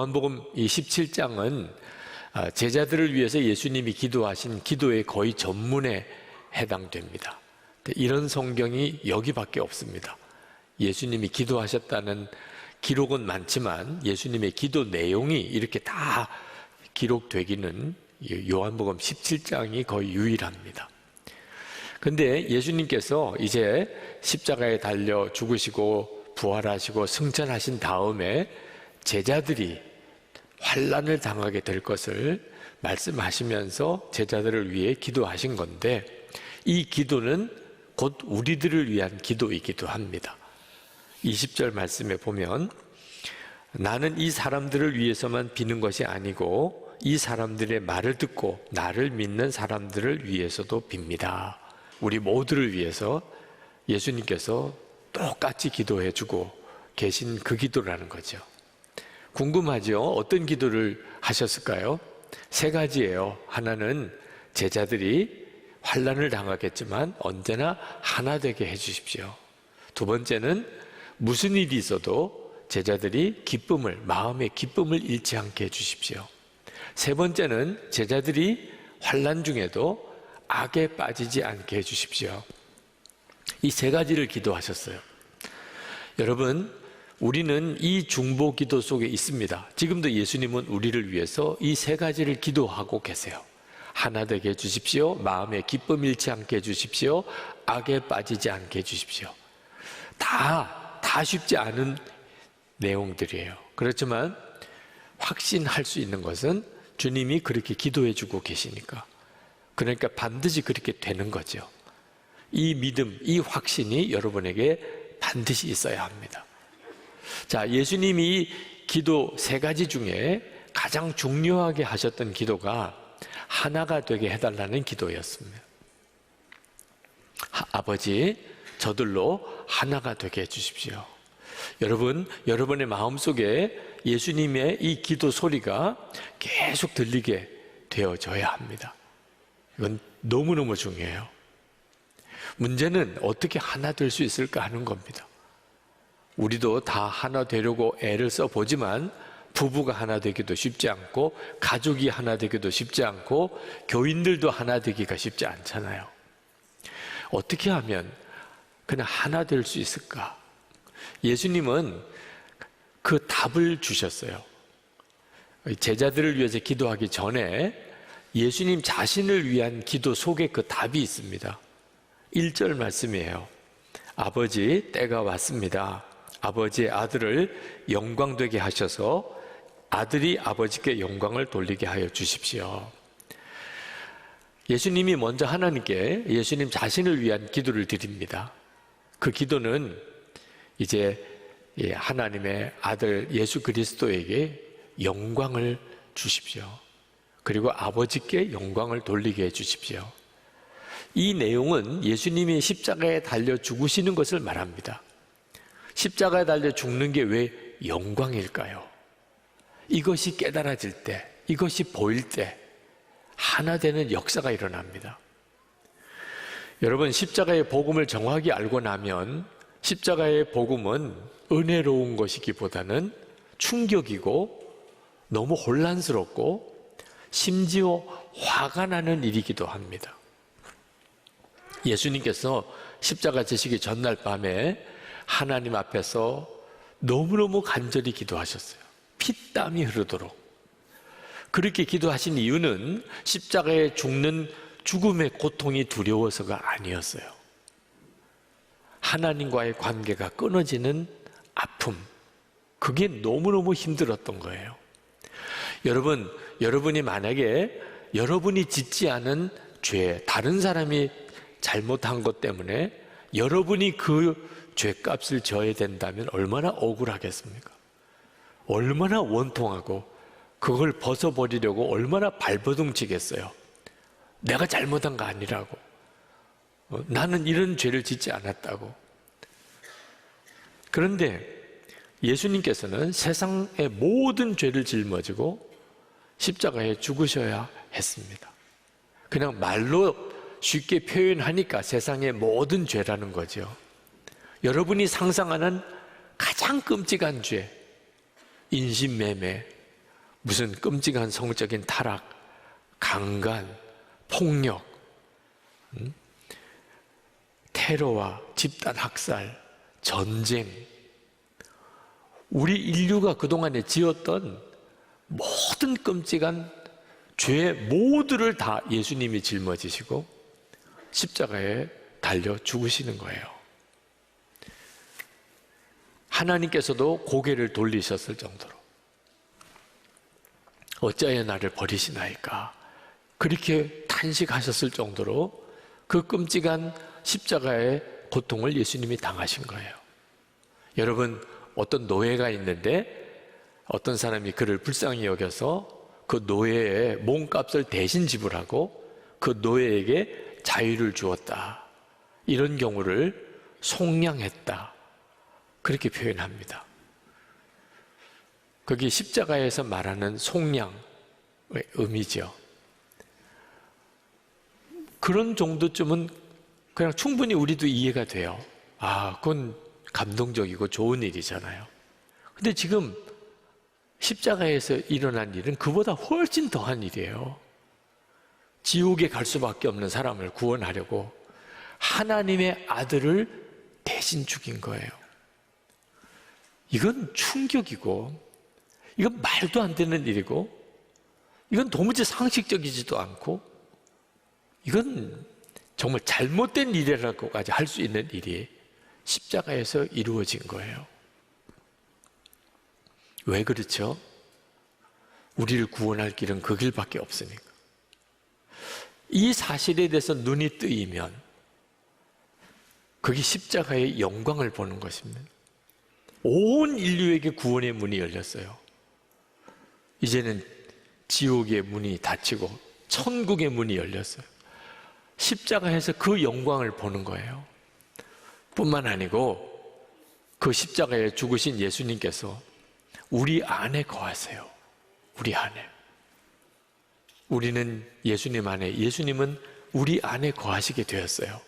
요한복음 이 17장은 제자들을 위해서 예수님이 기도하신 기도의 거의 전문에 해당됩니다. 이런 성경이 여기밖에 없습니다. 예수님이 기도하셨다는 기록은 많지만 예수님의 기도 내용이 이렇게 다 기록되기는 요한복음 17장이 거의 유일합니다. 근데 예수님께서 이제 십자가에 달려 죽으시고 부활하시고 승천하신 다음에 제자들이 환난을 당하게 될 것을 말씀하시면서 제자들을 위해 기도하신 건데, 이 기도는 곧 우리들을 위한 기도이기도 합니다. 20절 말씀에 보면 나는 이 사람들을 위해서만 비는 것이 아니고 이 사람들의 말을 듣고 나를 믿는 사람들을 위해서도 빕니다. 우리 모두를 위해서 예수님께서 똑같이 기도해 주고 계신 그 기도라는 거죠. 궁금하죠? 어떤 기도를 하셨을까요? 세 가지예요. 하나는 제자들이 환난을 당하겠지만 언제나 하나 되게 해주십시오. 두 번째는 무슨 일이 있어도 제자들이 마음의 기쁨을 잃지 않게 해주십시오. 세 번째는 제자들이 환난 중에도 악에 빠지지 않게 해주십시오. 이 세 가지를 기도하셨어요. 여러분, 우리는 이 중보 기도 속에 있습니다. 지금도 예수님은 우리를 위해서 이 세 가지를 기도하고 계세요. 하나 되게 해주십시오. 마음의 기쁨 잃지 않게 해주십시오. 악에 빠지지 않게 해주십시오. 다 쉽지 않은 내용들이에요. 그렇지만 확신할 수 있는 것은 주님이 그렇게 기도해 주고 계시니까, 그러니까 반드시 그렇게 되는 거죠. 이 믿음, 이 확신이 여러분에게 반드시 있어야 합니다. 자, 예수님이 기도 세 가지 중에 가장 중요하게 하셨던 기도가 하나가 되게 해달라는 기도였습니다. 아버지, 저들로 하나가 되게 해주십시오. 여러분, 여러분의 마음속에 예수님의 이 기도 소리가 계속 들리게 되어져야 합니다. 이건 너무너무 중요해요. 문제는 어떻게 하나 될 수 있을까 하는 겁니다. 우리도 다 하나 되려고 애를 써보지만 부부가 하나 되기도 쉽지 않고, 가족이 하나 되기도 쉽지 않고, 교인들도 하나 되기가 쉽지 않잖아요. 어떻게 하면 그냥 하나 될 수 있을까? 예수님은 그 답을 주셨어요. 제자들을 위해서 기도하기 전에 예수님 자신을 위한 기도 속에 그 답이 있습니다. 1절 말씀이에요. 아버지, 때가 왔습니다. 아버지의 아들을 영광되게 하셔서 아들이 아버지께 영광을 돌리게 하여 주십시오. 예수님이 먼저 하나님께 예수님 자신을 위한 기도를 드립니다. 그 기도는 이제 하나님의 아들 예수 그리스도에게 영광을 주십시오. 그리고 아버지께 영광을 돌리게 해주십시오. 이 내용은 예수님이 십자가에 달려 죽으시는 것을 말합니다. 십자가에 달려 죽는 게 왜 영광일까요? 이것이 깨달아질 때, 이것이 보일 때 하나 되는 역사가 일어납니다. 여러분, 십자가의 복음을 정확히 알고 나면 십자가의 복음은 은혜로운 것이기보다는 충격이고 너무 혼란스럽고 심지어 화가 나는 일이기도 합니다. 예수님께서 십자가 지시기 전날 밤에 하나님 앞에서 너무너무 간절히 기도하셨어요. 피땀이 흐르도록. 그렇게 기도하신 이유는 십자가에 죽는 죽음의 고통이 두려워서가 아니었어요. 하나님과의 관계가 끊어지는 아픔, 그게 너무너무 힘들었던 거예요. 여러분, 여러분이 만약에 여러분이 짓지 않은 죄, 다른 사람이 잘못한 것 때문에 여러분이 그 죄값을 져야 된다면 얼마나 억울하겠습니까? 얼마나 원통하고 그걸 벗어버리려고 얼마나 발버둥치겠어요. 내가 잘못한 거 아니라고, 나는 이런 죄를 짓지 않았다고. 그런데 예수님께서는 세상의 모든 죄를 짊어지고 십자가에 죽으셔야 했습니다. 그냥 말로 쉽게 표현하니까 세상의 모든 죄라는 거죠. 여러분이 상상하는 가장 끔찍한 죄, 인신매매, 무슨 끔찍한 성적인 타락, 강간, 폭력, 테러와 집단 학살, 전쟁, 우리 인류가 그동안에 지었던 모든 끔찍한 죄 모두를 다 예수님이 짊어지시고 십자가에 달려 죽으시는 거예요. 하나님께서도 고개를 돌리셨을 정도로 어찌하여 나를 버리시나이까 그렇게 탄식하셨을 정도로 그 끔찍한 십자가의 고통을 예수님이 당하신 거예요. 여러분, 어떤 노예가 있는데 어떤 사람이 그를 불쌍히 여겨서 그 노예의 몸값을 대신 지불하고 그 노예에게 자유를 주었다. 이런 경우를 속량했다. 그렇게 표현합니다. 거기 십자가에서 말하는 속량의 의미죠. 그런 정도쯤은 그냥 충분히 우리도 이해가 돼요. 아, 그건 감동적이고 좋은 일이잖아요. 근데 지금 십자가에서 일어난 일은 그보다 훨씬 더한 일이에요. 지옥에 갈 수밖에 없는 사람을 구원하려고 하나님의 아들을 대신 죽인 거예요. 이건 충격이고, 이건 말도 안 되는 일이고, 이건 도무지 상식적이지도 않고, 이건 정말 잘못된 일이라고까지 할 수 있는 일이 십자가에서 이루어진 거예요. 왜 그렇죠? 우리를 구원할 길은 그 길밖에 없으니까. 이 사실에 대해서 눈이 뜨이면 그게 십자가의 영광을 보는 것입니다. 온 인류에게 구원의 문이 열렸어요. 이제는 지옥의 문이 닫히고 천국의 문이 열렸어요. 십자가에서 그 영광을 보는 거예요. 뿐만 아니고 그 십자가에 죽으신 예수님께서 우리 안에 거하세요. 우리 안에. 우리는 예수님 안에, 예수님은 우리 안에 거하시게 되었어요.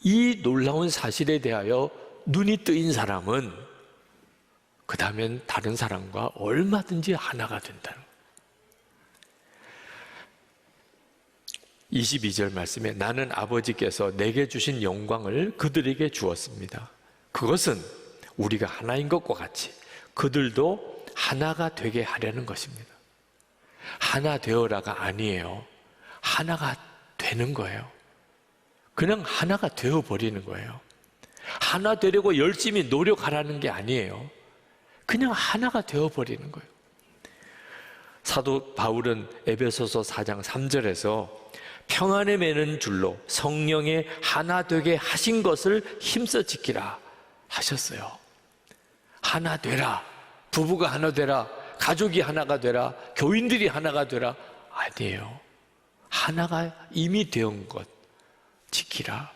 이 놀라운 사실에 대하여 눈이 뜨인 사람은 그 다음엔 다른 사람과 얼마든지 하나가 된다는 거예요. 22절 말씀에 나는 아버지께서 내게 주신 영광을 그들에게 주었습니다. 그것은 우리가 하나인 것과 같이 그들도 하나가 되게 하려는 것입니다. 하나 되어라가 아니에요. 하나가 되는 거예요. 그냥 하나가 되어버리는 거예요. 하나 되려고 열심히 노력하라는 게 아니에요. 그냥 하나가 되어버리는 거예요. 사도 바울은 에베소서 4장 3절에서 평안에 매는 줄로 성령의 하나 되게 하신 것을 힘써 지키라 하셨어요. 하나 되라. 부부가 하나 되라. 가족이 하나가 되라. 교인들이 하나가 되라. 아니에요. 하나가 이미 되은 것 지키라.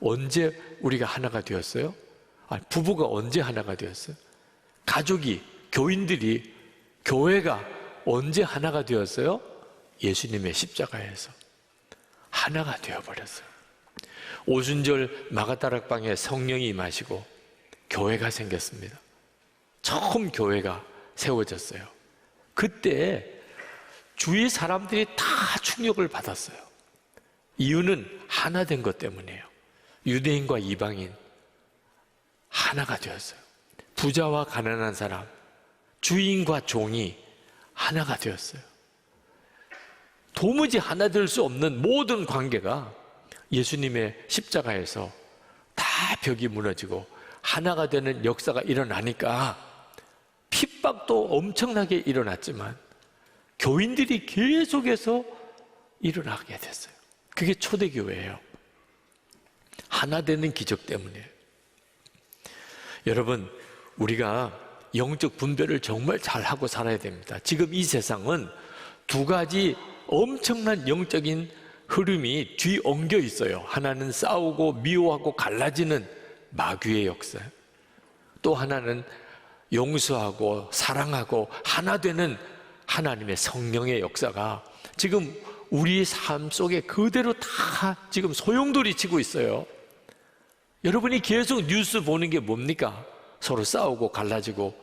언제 우리가 하나가 되었어요? 부부가 언제 하나가 되었어요? 가족이, 교인들이, 교회가 언제 하나가 되었어요? 예수님의 십자가에서 하나가 되어버렸어요. 오순절 마가다락방에 성령이 임하시고 교회가 생겼습니다. 처음 교회가 세워졌어요. 그때 주위 사람들이 다 충격을 받았어요. 이유는 하나 된 것 때문이에요. 유대인과 이방인 하나가 되었어요. 부자와 가난한 사람, 주인과 종이 하나가 되었어요. 도무지 하나 될 수 없는 모든 관계가 예수님의 십자가에서 다 벽이 무너지고 하나가 되는 역사가 일어나니까 핍박도 엄청나게 일어났지만 교인들이 계속해서 일어나게 됐어요. 그게 초대교회예요. 하나 되는 기적 때문이에요. 여러분, 우리가 영적 분별을 정말 잘하고 살아야 됩니다. 지금 이 세상은 두 가지 엄청난 영적인 흐름이 뒤엉겨 있어요. 하나는 싸우고 미워하고 갈라지는 마귀의 역사, 또 하나는 용서하고 사랑하고 하나 되는 하나님의 성령의 역사가 지금 우리 삶 속에 그대로 다 지금 소용돌이 치고 있어요. 여러분이 계속 뉴스 보는 게 뭡니까? 서로 싸우고 갈라지고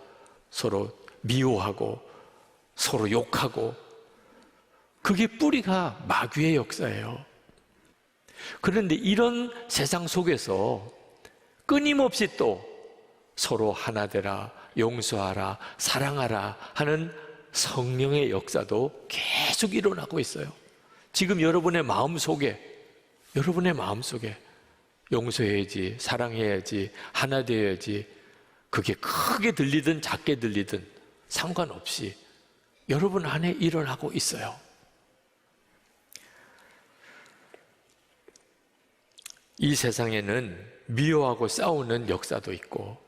서로 미워하고 서로 욕하고, 그게 뿌리가 마귀의 역사예요. 그런데 이런 세상 속에서 끊임없이 또 서로 하나 되라, 용서하라, 사랑하라 하는 성령의 역사도 계속 일어나고 있어요. 지금 여러분의 마음속에 용서해야지, 사랑해야지, 하나 되어야지, 그게 크게 들리든 작게 들리든 상관없이 여러분 안에 일어나고 있어요. 이 세상에는 미워하고 싸우는 역사도 있고,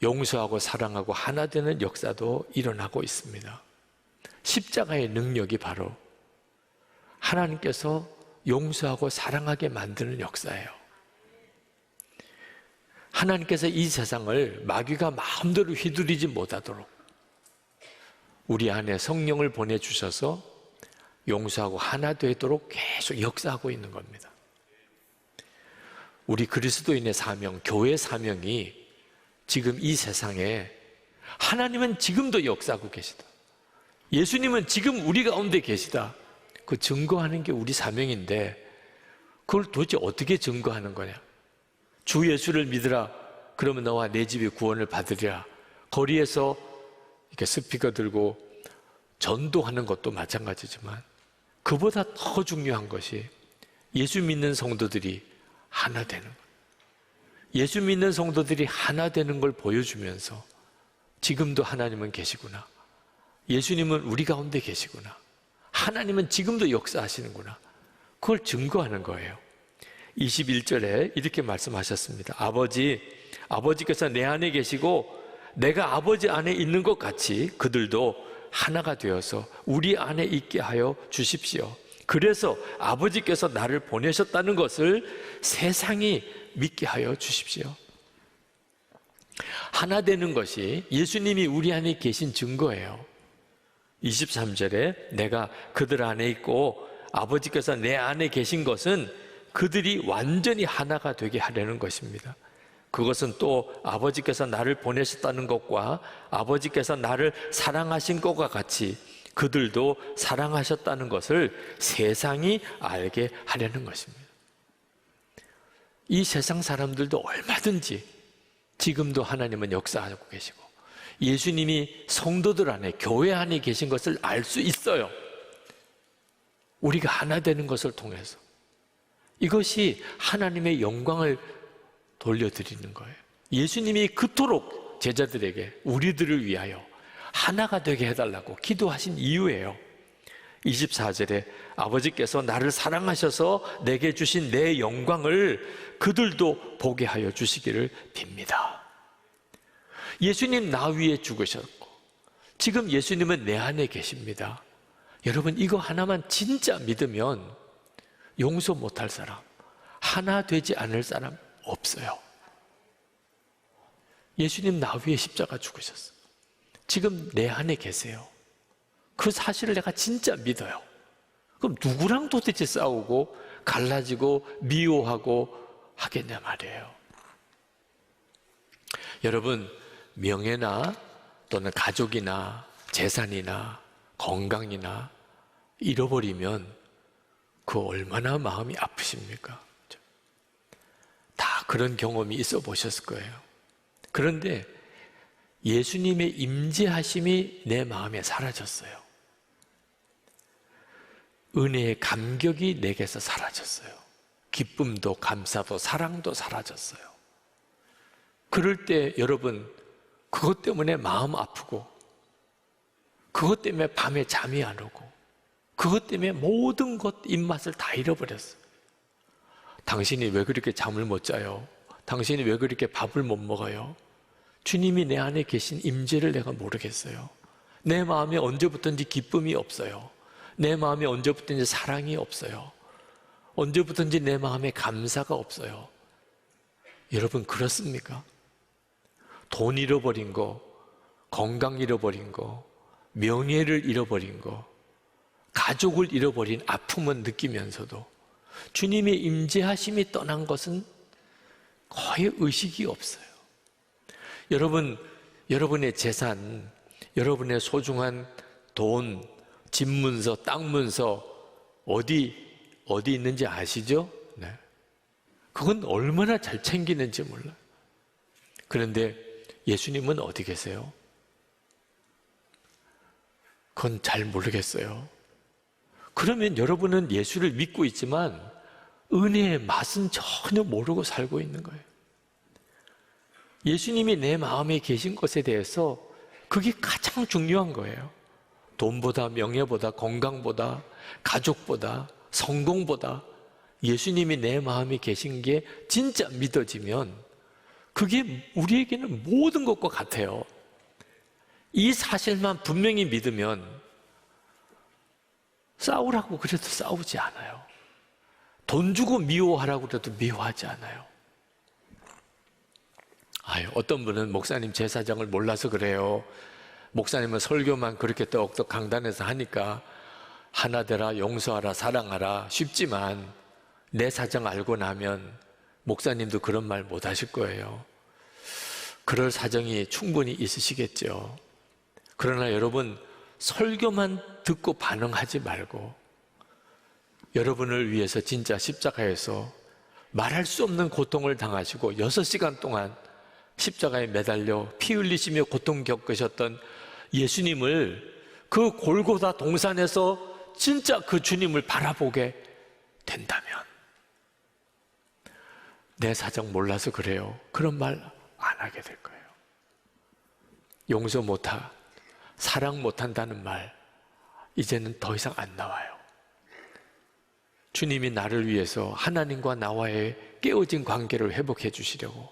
용서하고 사랑하고 하나 되는 역사도 일어나고 있습니다. 십자가의 능력이 바로 하나님께서 용서하고 사랑하게 만드는 역사예요. 하나님께서 이 세상을 마귀가 마음대로 휘두르지 못하도록 우리 안에 성령을 보내주셔서 용서하고 하나 되도록 계속 역사하고 있는 겁니다. 우리 그리스도인의 사명, 교회의 사명이 지금 이 세상에 하나님은 지금도 역사하고 계시다, 예수님은 지금 우리 가운데 계시다, 그 증거하는 게 우리 사명인데, 그걸 도대체 어떻게 증거하는 거냐? 주 예수를 믿으라, 그러면 너와 내 집이 구원을 받으리라. 거리에서 이렇게 스피커 들고 전도하는 것도 마찬가지지만, 그보다 더 중요한 것이 예수 믿는 성도들이 하나 되는 것. 예수 믿는 성도들이 하나 되는 걸 보여주면서 지금도 하나님은 계시구나, 예수님은 우리 가운데 계시구나, 하나님은 지금도 역사하시는구나, 그걸 증거하는 거예요. 21절에 이렇게 말씀하셨습니다. 아버지께서 내 안에 계시고 내가 아버지 안에 있는 것 같이 그들도 하나가 되어서 우리 안에 있게 하여 주십시오. 그래서 아버지께서 나를 보내셨다는 것을 세상이 믿게 하여 주십시오. 하나 되는 것이 예수님이 우리 안에 계신 증거예요. 23절에 내가 그들 안에 있고 아버지께서 내 안에 계신 것은 그들이 완전히 하나가 되게 하려는 것입니다. 그것은 또 아버지께서 나를 보내셨다는 것과 아버지께서 나를 사랑하신 것과 같이 그들도 사랑하셨다는 것을 세상이 알게 하려는 것입니다. 이 세상 사람들도 얼마든지 지금도 하나님은 역사하고 계시고 예수님이 성도들 안에, 교회 안에 계신 것을 알 수 있어요. 우리가 하나 되는 것을 통해서. 이것이 하나님의 영광을 돌려드리는 거예요. 예수님이 그토록 제자들에게 우리들을 위하여 하나가 되게 해달라고 기도하신 이유예요. 24절에 아버지께서 나를 사랑하셔서 내게 주신 내 영광을 그들도 보게 하여 주시기를 빕니다. 예수님 나 위에 죽으셨고 지금 예수님은 내 안에 계십니다. 여러분, 이거 하나만 진짜 믿으면 용서 못할 사람, 하나 되지 않을 사람 없어요. 예수님 나 위에 십자가 죽으셨어요. 지금 내 안에 계세요. 그 사실을 내가 진짜 믿어요. 그럼 누구랑 도대체 싸우고 갈라지고 미워하고 하겠냐 말이에요. 여러분, 명예나 또는 가족이나 재산이나 건강이나 잃어버리면 그 얼마나 마음이 아프십니까? 다 그런 경험이 있어 보셨을 거예요. 그런데 예수님의 임재하심이 내 마음에 사라졌어요. 은혜의 감격이 내게서 사라졌어요. 기쁨도 감사도 사랑도 사라졌어요. 그럴 때 여러분, 그것 때문에 마음 아프고 그것 때문에 밤에 잠이 안 오고 그것 때문에 모든 것 입맛을 다 잃어버렸어요. 당신이 왜 그렇게 잠을 못 자요? 당신이 왜 그렇게 밥을 못 먹어요? 주님이 내 안에 계신 임재를 내가 모르겠어요. 내 마음에 언제부턴지 기쁨이 없어요. 내 마음에 언제부턴지 사랑이 없어요. 언제부턴지 내 마음에 감사가 없어요. 여러분, 그렇습니까? 돈 잃어버린 거, 건강 잃어버린 거, 명예를 잃어버린 거, 가족을 잃어버린 아픔은 느끼면서도 주님의 임재하심이 떠난 것은 거의 의식이 없어요. 여러분, 여러분의 재산, 여러분의 소중한 돈, 집 문서, 땅 문서 어디 있는지 아시죠? 네. 그건 얼마나 잘 챙기는지 몰라요. 그런데 예수님은 어디 계세요? 그건 잘 모르겠어요. 그러면 여러분은 예수를 믿고 있지만 은혜의 맛은 전혀 모르고 살고 있는 거예요. 예수님이 내 마음에 계신 것에 대해서 그게 가장 중요한 거예요. 돈보다, 명예보다, 건강보다, 가족보다, 성공보다 예수님이 내 마음에 계신 게 진짜 믿어지면 그게 우리에게는 모든 것과 같아요. 이 사실만 분명히 믿으면 싸우라고 그래도 싸우지 않아요. 돈 주고 미워하라고 그래도 미워하지 않아요. 어떤 분은 목사님 제 사정을 몰라서 그래요. 목사님은 설교만 그렇게 떡떡 강단에서 하니까 하나 되라, 용서하라, 사랑하라 쉽지만 내 사정 알고 나면 목사님도 그런 말 못 하실 거예요. 그럴 사정이 충분히 있으시겠죠. 그러나 여러분, 설교만 듣고 반응하지 말고 여러분을 위해서 진짜 십자가에서 말할 수 없는 고통을 당하시고 6시간 동안 십자가에 매달려 피 흘리시며 고통 겪으셨던 예수님을, 그 골고다 동산에서 진짜 그 주님을 바라보게 된다면, 내 사정 몰라서 그래요, 그런 말 안 하게 될 거예요. 용서 못하, 사랑 못한다는 말 이제는 더 이상 안 나와요. 주님이 나를 위해서 하나님과 나와의 깨어진 관계를 회복해 주시려고,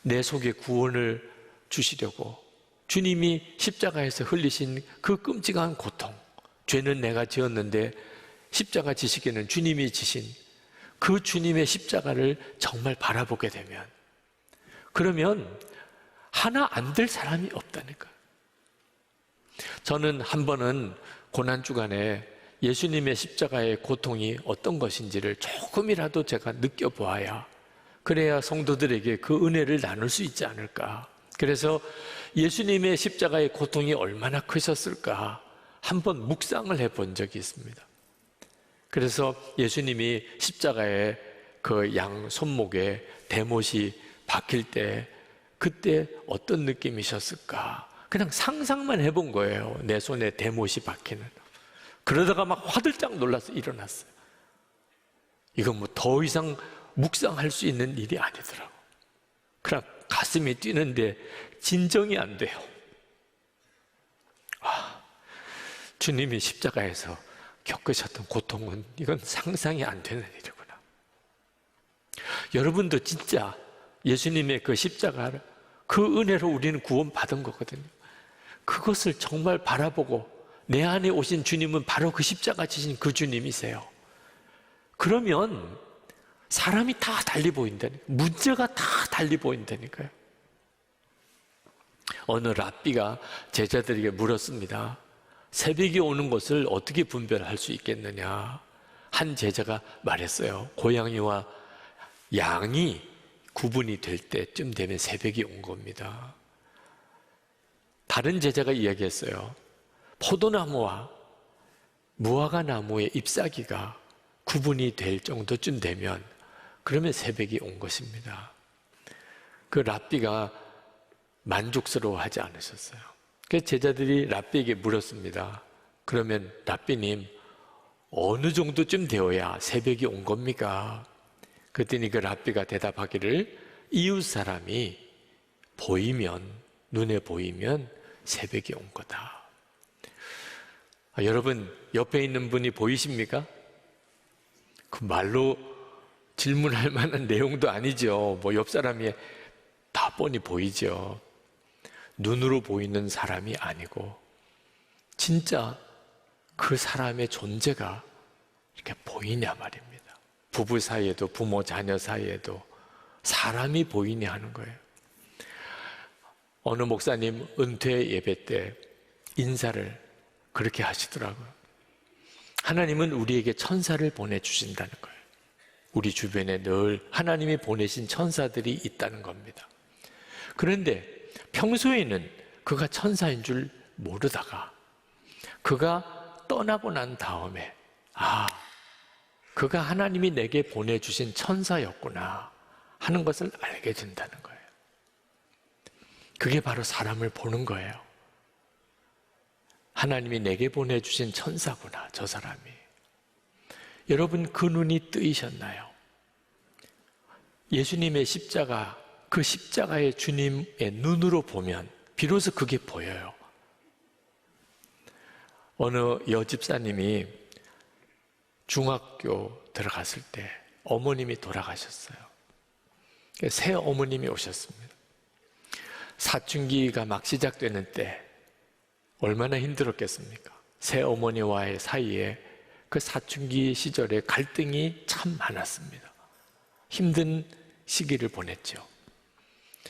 내 속에 구원을 주시려고 주님이 십자가에서 흘리신 그 끔찍한 고통, 죄는 내가 지었는데 십자가 지시기는 주님이 지신 그 주님의 십자가를 정말 바라보게 되면, 그러면 하나 안 될 사람이 없다니까. 저는 한 번은 고난주간에 예수님의 십자가의 고통이 어떤 것인지를 조금이라도 제가 느껴보아야, 그래야 성도들에게 그 은혜를 나눌 수 있지 않을까. 그래서 예수님의 십자가의 고통이 얼마나 크셨을까 한번 묵상을 해본 적이 있습니다. 그래서 예수님이 십자가의 그 양 손목에 대못이 박힐 때 그때 어떤 느낌이셨을까, 그냥 상상만 해본 거예요. 내 손에 대못이 박히는. 그러다가 막 화들짝 놀라서 일어났어요. 이건 뭐 더 이상 묵상할 수 있는 일이 아니더라고. 그냥 가슴이 뛰는데 진정이 안 돼요. 주님이 십자가에서 겪으셨던 고통은 이건 상상이 안 되는 일이구나. 여러분도 진짜 예수님의 그 십자가를, 그 은혜로 우리는 구원받은 거거든요. 그것을 정말 바라보고 내 안에 오신 주님은 바로 그 십자가 지신 그 주님이세요. 그러면 사람이 다 달리 보인다니까요. 문제가 다 달리 보인다니까요. 어느 랍비가 제자들에게 물었습니다. 새벽이 오는 것을 어떻게 분별할 수 있겠느냐. 한 제자가 말했어요. 고양이와 양이 구분이 될 때쯤 되면 새벽이 온 겁니다. 다른 제자가 이야기했어요. 포도나무와 무화과 나무의 잎사귀가 구분이 될 정도쯤 되면 그러면 새벽이 온 것입니다. 그 랍비가 만족스러워하지 않으셨어요. 그래서 제자들이 랍비에게 물었습니다. 그러면 랍비님, 어느 정도쯤 되어야 새벽이 온 겁니까? 그랬더니 그 랍비가 대답하기를, 이웃 사람이 보이면, 눈에 보이면 새벽이 온 거다. 여러분, 옆에 있는 분이 보이십니까? 그 말로 질문할 만한 내용도 아니죠. 뭐 옆 사람이 다 뻔히 보이죠. 눈으로 보이는 사람이 아니고 진짜 그 사람의 존재가 이렇게 보이냐 말입니다. 부부 사이에도, 부모 자녀 사이에도 사람이 보이냐 하는 거예요. 어느 목사님 은퇴 예배 때 인사를 그렇게 하시더라고요. 하나님은 우리에게 천사를 보내주신다는 거예요. 우리 주변에 늘 하나님이 보내신 천사들이 있다는 겁니다. 그런데 평소에는 그가 천사인 줄 모르다가 그가 떠나고 난 다음에 그가 하나님이 내게 보내주신 천사였구나 하는 것을 알게 된다는 거예요. 그게 바로 사람을 보는 거예요. 하나님이 내게 보내주신 천사구나, 저 사람이. 여러분, 그 눈이 뜨이셨나요? 예수님의 십자가, 그 십자가의 주님의 눈으로 보면 비로소 그게 보여요. 어느 여집사님이 중학교 들어갔을 때 어머님이 돌아가셨어요. 새 어머님이 오셨습니다. 사춘기가 막 시작되는 때 얼마나 힘들었겠습니까? 새 어머니와의 사이에 그 사춘기 시절에 갈등이 참 많았습니다. 힘든 시기를 보냈죠.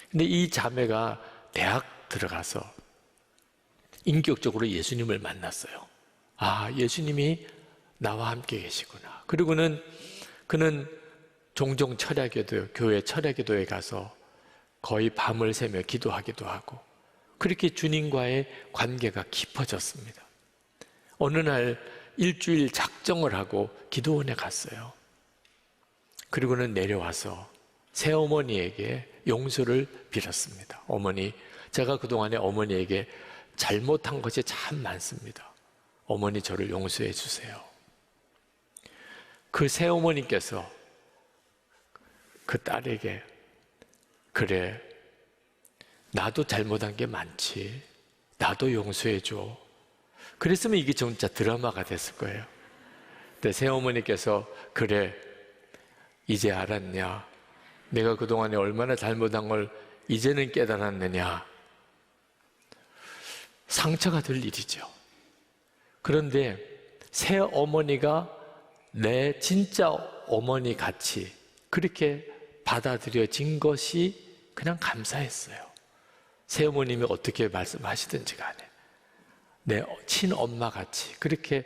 근데 이 자매가 대학 들어가서 인격적으로 예수님을 만났어요. 예수님이 나와 함께 계시구나. 그리고는 그는 종종 교회 철야기도에 가서 거의 밤을 새며 기도하기도 하고 그렇게 주님과의 관계가 깊어졌습니다. 어느 날 일주일 작정을 하고 기도원에 갔어요. 그리고는 내려와서 새어머니에게 용서를 빌었습니다. 어머니, 제가 그동안에 어머니에게 잘못한 것이 참 많습니다. 어머니 저를 용서해 주세요. 그 새어머니께서 그 딸에게 그래, 나도 잘못한 게 많지. 나도 용서해 줘. 그랬으면 이게 진짜 드라마가 됐을 거예요. 근데 새어머니께서 그래, 이제 알았냐? 내가 그동안에 얼마나 잘못한 걸 이제는 깨달았느냐? 상처가 될 일이죠. 그런데 새어머니가 내 진짜 어머니 같이 그렇게 받아들여진 것이 그냥 감사했어요. 새어머님이 어떻게 말씀하시든지 간에 내 친엄마 같이 그렇게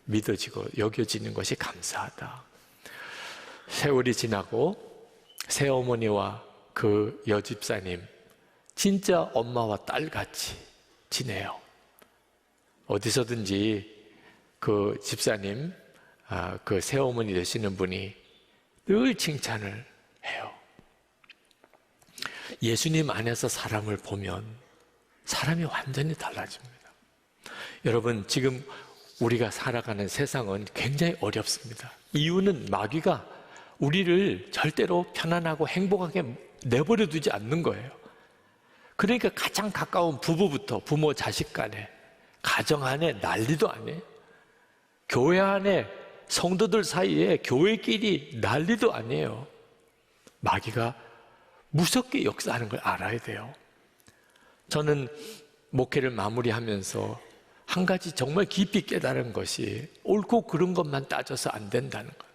믿어지고 여겨지는 것이 감사하다. 세월이 지나고 새어머니와 그 여집사님 진짜 엄마와 딸같이 지내요. 어디서든지 그 집사님, 그 새어머니 되시는 분이 늘 칭찬을 해요. 예수님 안에서 사람을 보면 사람이 완전히 달라집니다. 여러분, 지금 우리가 살아가는 세상은 굉장히 어렵습니다. 이유는 마귀가 우리를 절대로 편안하고 행복하게 내버려 두지 않는 거예요. 그러니까 가장 가까운 부부부터 부모 자식 간에 가정 안에 난리도 아니에요. 교회 안에 성도들 사이에 교회끼리 난리도 아니에요. 마귀가 무섭게 역사하는 걸 알아야 돼요. 저는 목회를 마무리하면서 한 가지 정말 깊이 깨달은 것이 옳고 그른 것만 따져서 안 된다는 거예요.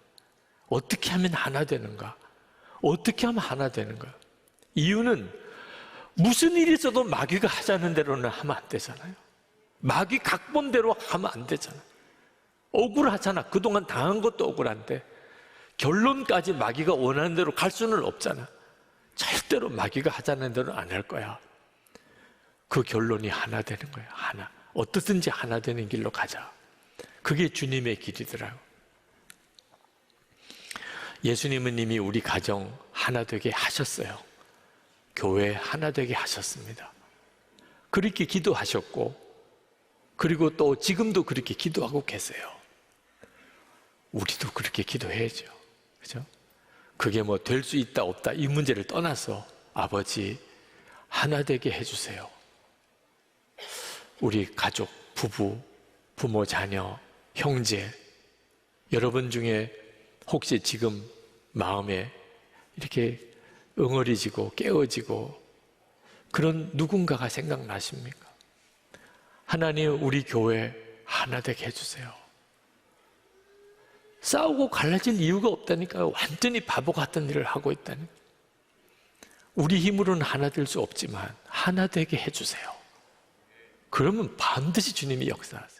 어떻게 하면 하나 되는가? 어떻게 하면 하나 되는가? 이유는 무슨 일이 있어도 마귀가 하자는 대로는 하면 안 되잖아요. 마귀 각본대로 하면 안 되잖아요. 억울하잖아. 그동안 당한 것도 억울한데 결론까지 마귀가 원하는 대로 갈 수는 없잖아. 절대로 마귀가 하자는 대로 안 할 거야. 그 결론이 하나 되는 거야. 하나. 어떻든지 하나 되는 길로 가자. 그게 주님의 길이더라고. 예수님은 이미 우리 가정 하나 되게 하셨어요. 교회 하나 되게 하셨습니다. 그렇게 기도하셨고, 그리고 또 지금도 그렇게 기도하고 계세요. 우리도 그렇게 기도해야죠. 그죠? 그게 뭐 될 수 있다 없다 이 문제를 떠나서 아버지 하나 되게 해주세요. 우리 가족, 부부, 부모, 자녀, 형제, 여러분 중에 혹시 지금 마음에 이렇게 응어리지고 깨어지고 그런 누군가가 생각나십니까? 하나님, 우리 교회 하나 되게 해주세요. 싸우고 갈라질 이유가 없다니까요. 완전히 바보 같은 일을 하고 있다니. 우리 힘으로는 하나 될 수 없지만 하나 되게 해주세요. 그러면 반드시 주님이 역사하세요.